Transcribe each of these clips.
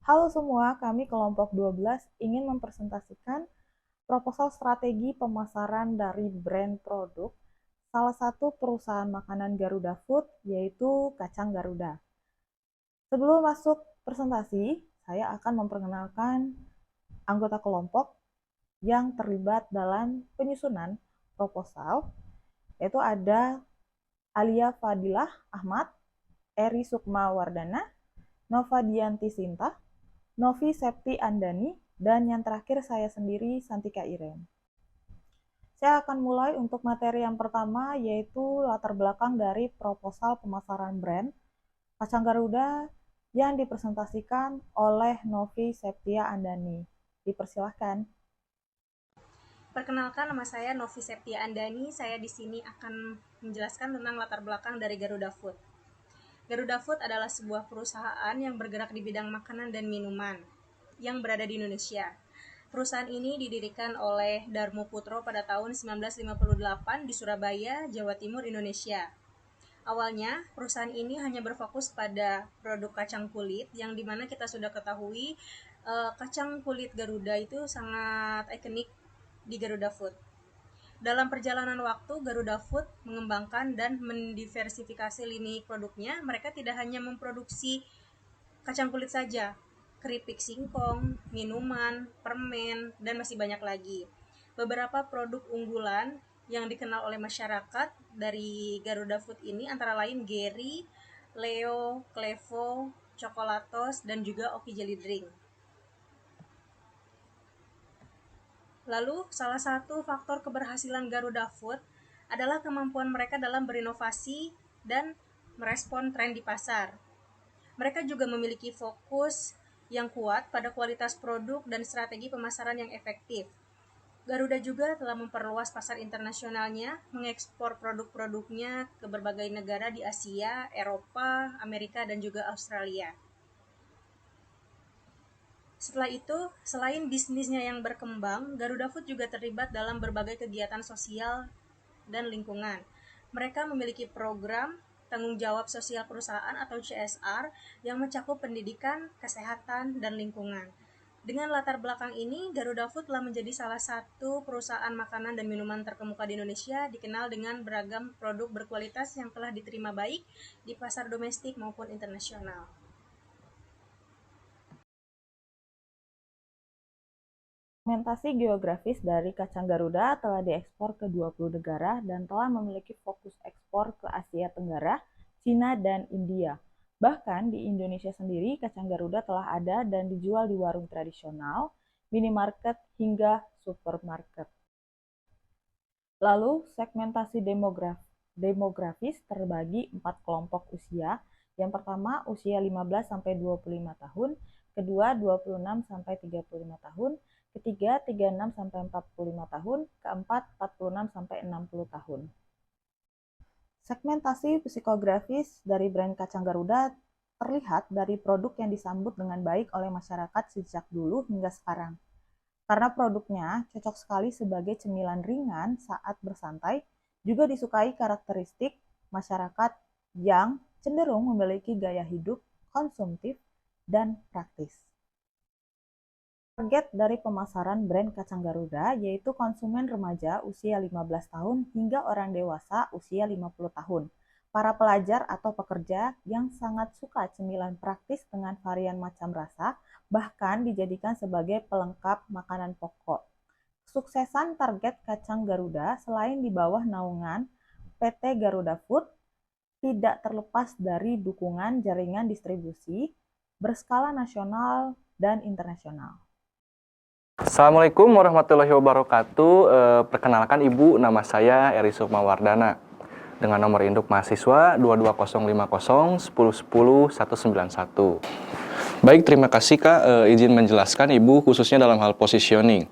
Halo semua, kami kelompok 12 ingin mempresentasikan proposal strategi pemasaran dari brand produk salah satu perusahaan makanan Garuda Food, yaitu Kacang Garuda. Sebelum masuk presentasi, saya akan memperkenalkan anggota kelompok yang terlibat dalam penyusunan proposal, yaitu ada Alia Fadilah Ahmad, Eri Sukma Wardana, Nova Dianti Sinta, Novi Septi Andani, dan yang terakhir saya sendiri, Santika Iren. Saya akan mulai untuk materi yang pertama, yaitu latar belakang dari proposal pemasaran brand Kacang Garuda yang dipresentasikan oleh Novi Septia Andani. Dipersilahkan. Perkenalkan, nama saya Novi Septia Andani. Saya di sini akan menjelaskan tentang latar belakang dari Garuda Food. Garuda Food adalah sebuah perusahaan yang bergerak di bidang makanan dan minuman yang berada di Indonesia. Perusahaan ini didirikan oleh Darmo Putro pada tahun 1958 di Surabaya, Jawa Timur, Indonesia. Awalnya, perusahaan ini hanya berfokus pada produk kacang kulit, yang dimana kita sudah ketahui kacang kulit Garuda itu sangat ikonik di Garuda Food. Dalam perjalanan waktu, Garuda Food mengembangkan dan mendiversifikasi lini produknya. Mereka tidak hanya memproduksi kacang kulit saja, keripik singkong, minuman, permen, dan masih banyak lagi. Beberapa produk unggulan yang dikenal oleh masyarakat dari Garuda Food ini antara lain Geri, Leo, Clevo, Chocolatos, dan juga Oki Jelly Drink. Lalu, salah satu faktor keberhasilan Garuda Food adalah kemampuan mereka dalam berinovasi dan merespon tren di pasar. Mereka juga memiliki fokus yang kuat pada kualitas produk dan strategi pemasaran yang efektif. Garuda juga telah memperluas pasar internasionalnya, mengekspor produk-produknya ke berbagai negara di Asia, Eropa, Amerika, dan juga Australia. Setelah itu, selain bisnisnya yang berkembang, Garuda Food juga terlibat dalam berbagai kegiatan sosial dan lingkungan. Mereka memiliki program tanggung jawab sosial perusahaan atau CSR yang mencakup pendidikan, kesehatan, dan lingkungan. Dengan latar belakang ini, Garuda Food telah menjadi salah satu perusahaan makanan dan minuman terkemuka di Indonesia, dikenal dengan beragam produk berkualitas yang telah diterima baik di pasar domestik maupun internasional. Segmentasi geografis dari kacang Garuda telah diekspor ke 20 negara dan telah memiliki fokus ekspor ke Asia Tenggara, Cina, dan India. Bahkan di Indonesia sendiri, kacang Garuda telah ada dan dijual di warung tradisional, minimarket, hingga supermarket. Lalu, segmentasi demografis terbagi 4 kelompok usia. Yang pertama, usia 15-25 tahun, kedua 26-35 tahun, ketiga 36-45 tahun, keempat 46-60 tahun. Segmentasi psikografis dari brand kacang Garuda terlihat dari produk yang disambut dengan baik oleh masyarakat sejak dulu hingga sekarang. Karena produknya cocok sekali sebagai cemilan ringan saat bersantai, juga disukai karakteristik masyarakat yang cenderung memiliki gaya hidup konsumtif dan praktis. Target dari pemasaran brand kacang Garuda yaitu konsumen remaja usia 15 tahun hingga orang dewasa usia 50 tahun. Para pelajar atau pekerja yang sangat suka cemilan praktis dengan varian macam rasa, bahkan dijadikan sebagai pelengkap makanan pokok. Kesuksesan target kacang Garuda selain di bawah naungan PT Garuda Food tidak terlepas dari dukungan jaringan distribusi berskala nasional dan internasional. Assalamualaikum warahmatullahi wabarakatuh. Perkenalkan Ibu, nama saya Eri Sukma Wardana dengan nomor induk mahasiswa 22050101091. Baik, terima kasih Kak. Izin menjelaskan Ibu khususnya dalam hal positioning.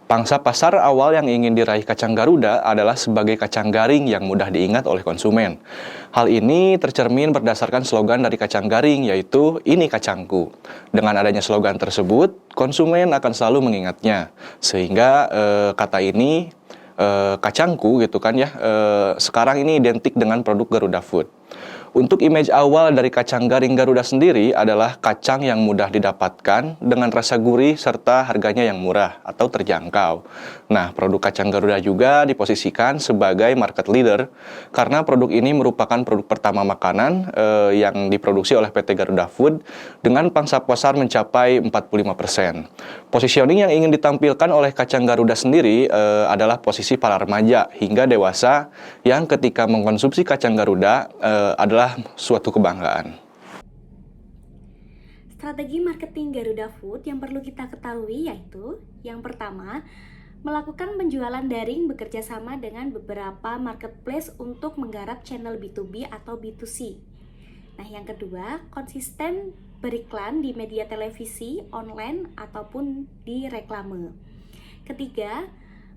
Pangsa pasar awal yang ingin diraih kacang Garuda adalah sebagai kacang garing yang mudah diingat oleh konsumen. Hal ini tercermin berdasarkan slogan dari kacang garing, yaitu "Ini kacangku". Dengan adanya slogan tersebut, konsumen akan selalu mengingatnya. Sehingga kata ini, kacangku gitu kan ya, sekarang ini identik dengan produk Garuda Food. Untuk image awal dari kacang garing Garuda sendiri adalah kacang yang mudah didapatkan dengan rasa gurih serta harganya yang murah atau terjangkau. Nah, produk kacang Garuda juga diposisikan sebagai market leader karena produk ini merupakan produk pertama makanan yang diproduksi oleh PT Garuda Food dengan pangsa pasar mencapai 45%. Positioning yang ingin ditampilkan oleh kacang Garuda sendiri adalah posisi para remaja hingga dewasa yang ketika mengkonsumsi kacang Garuda adalah suatu kebanggaan. Strategi marketing Garuda Food yang perlu kita ketahui yaitu yang pertama, melakukan penjualan daring bekerja sama dengan beberapa marketplace untuk menggarap channel B2B atau B2C. Nah, yang kedua, konsisten beriklan di media televisi, online, ataupun di reklame. Ketiga,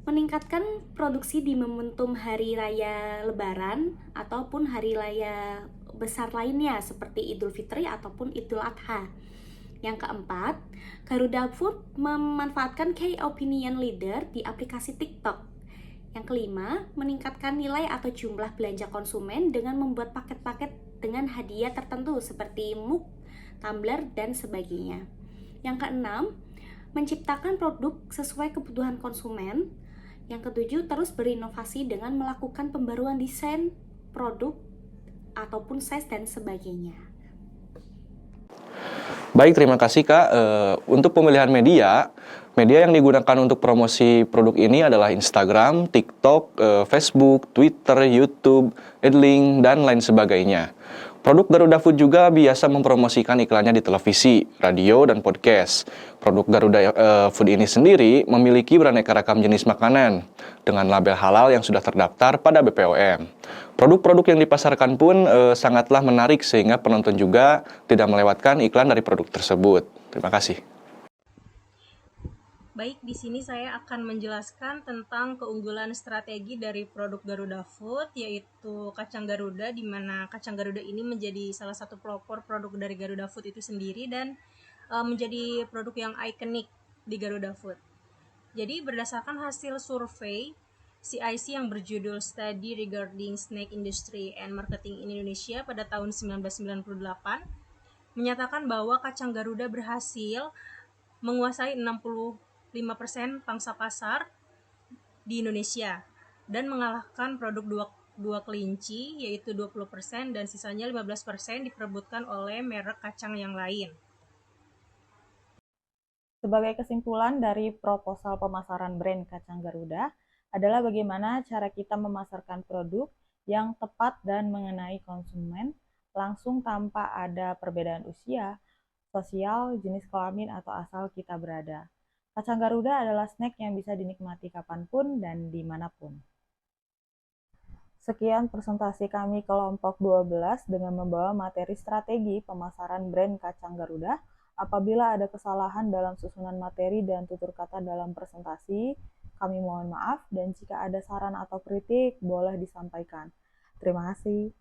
meningkatkan produksi di momentum hari raya Lebaran ataupun hari raya besar lainnya seperti Idul Fitri ataupun Idul Adha. Yang keempat, Garuda Food memanfaatkan key opinion leader di aplikasi TikTok. Yang kelima, meningkatkan nilai atau jumlah belanja konsumen dengan membuat paket-paket dengan hadiah tertentu seperti mug, tumbler, dan sebagainya. Yang keenam, menciptakan produk sesuai kebutuhan konsumen. Yang ketujuh, terus berinovasi dengan melakukan pembaruan desain, produk, ataupun size dan sebagainya. Baik, terima kasih Kak. Untuk pemilihan media yang digunakan untuk promosi produk ini adalah Instagram, TikTok, Facebook, Twitter, YouTube, Adlink, dan lain sebagainya. Produk Garuda Food juga biasa mempromosikan iklannya di televisi, radio, dan podcast. Produk Garuda Food ini sendiri memiliki beraneka ragam jenis makanan dengan label halal yang sudah terdaftar pada BPOM. Produk-produk yang dipasarkan pun sangatlah menarik sehingga penonton juga tidak melewatkan iklan dari produk tersebut. Terima kasih. Baik, di sini saya akan menjelaskan tentang keunggulan strategi dari produk Garuda Food, yaitu kacang Garuda, di mana kacang Garuda ini menjadi salah satu pelopor produk dari Garuda Food itu sendiri dan menjadi produk yang ikonik di Garuda Food. Jadi berdasarkan hasil survei CIC yang berjudul Study Regarding Snack Industry and Marketing in Indonesia pada tahun 1998 menyatakan bahwa kacang Garuda berhasil menguasai 65% pangsa pasar di Indonesia dan mengalahkan produk dua kelinci yaitu 20% dan sisanya 15% diperebutkan oleh merek kacang yang lain. Sebagai kesimpulan dari proposal pemasaran brand kacang Garuda adalah bagaimana cara kita memasarkan produk yang tepat dan mengenai konsumen langsung tanpa ada perbedaan usia, sosial, jenis kelamin, atau asal kita berada. Kacang Garuda adalah snack yang bisa dinikmati kapanpun dan dimanapun. Sekian presentasi kami kelompok 12 dengan membawa materi strategi pemasaran brand kacang Garuda. Apabila ada kesalahan dalam susunan materi dan tutur kata dalam presentasi, kami mohon maaf dan jika ada saran atau kritik boleh disampaikan. Terima kasih.